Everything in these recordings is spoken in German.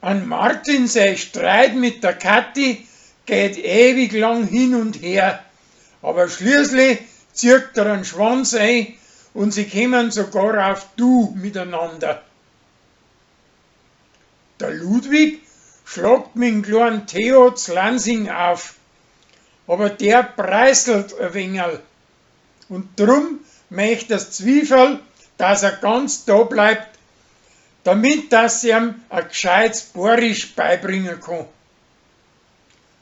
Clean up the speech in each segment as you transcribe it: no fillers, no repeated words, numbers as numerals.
An Martin sein Streit mit der Kathi geht ewig lang hin und her, aber schließlich zieht er einen Schwanz ein und sie kommen sogar auf Du miteinander. Der Ludwig schlagt mit dem kleinen Theo zu Lansing auf, aber der preiselt ein wenig. Und drum möchte das Zwiefel, dass er ganz da bleibt, damit dass er ihm ein gescheites Borisch beibringen kann.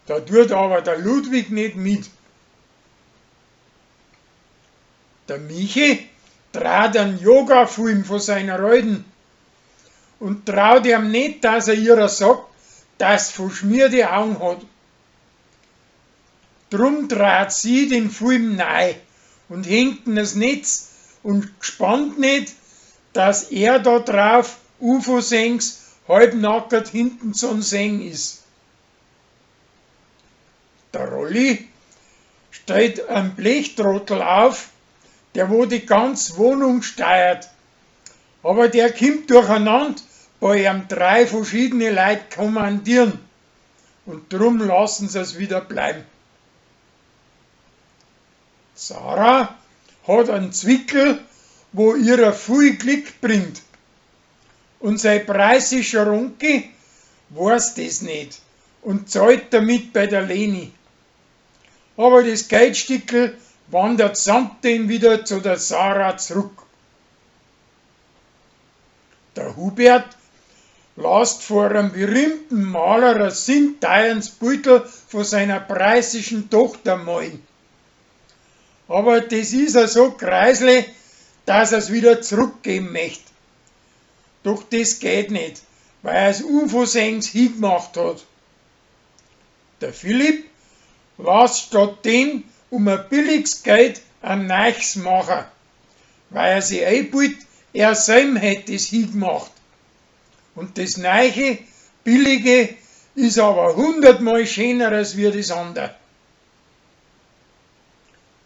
Da tut aber der Ludwig nicht mit. Der Michi traut einen Yoga-Film von seiner Alten und traut ihm nicht, dass er ihr sagt, dass er verschmierte Augen hat. Drum traut sie den Film rein und hängt ihn das Netz und gespannt nicht, dass er da drauf UFO-Sengs halbnackert hinten zum Seng ist. Der Rolli stellt einen Blechtrottel auf, der wo die ganze Wohnung steuert. Aber der kommt durcheinander, bei ihm 3 verschiedene Leute kommandieren. Und drum lassen sie es wieder bleiben. Sarah hat einen Zwickel, wo ihr viel Glück bringt. Und sein preisischer Onkel weiß das nicht und zahlt damit bei der Leni. Aber das Geldstückel wandert samt dem wieder zu der Sarah zurück. Der Hubert lässt vor einem berühmten Maler ein sintteures Beutel von seiner preisischen Tochter malen. Aber das ist ja so kreisle, dass er es wieder zurückgeben möchte. Doch das geht nicht, weil er das UFO-Sengs hingemacht hat. Der Philipp lässt stattdem um ein billiges Geld ein neues machen, weil er sich einbildet, er selber hätte es hingemacht. Und das neue, billige ist aber 100-mal schöner als wie das andere.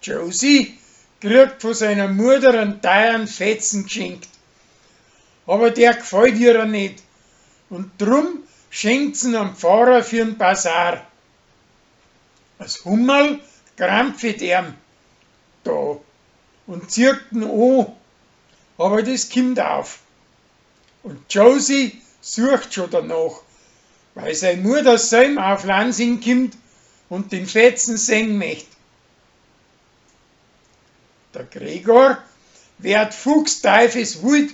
Josie kriegt von seiner Mutter einen teuren Fetzen geschenkt. Aber der gefällt ihr nicht. Und drum schenkt sie am Pfarrer für den Basar. Das Hummerl krampft ihm da und zieht ihn an. Aber das kommt auf. Und Josie sucht schon danach, weil seine Mutter selber auf Lansing kommt und den Fetzen sehen möchte. Der Gregor wird fuchsteufelswild,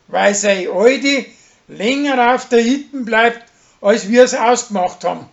weil seine Alte länger auf der Hütte bleibt, als wir es ausgemacht haben.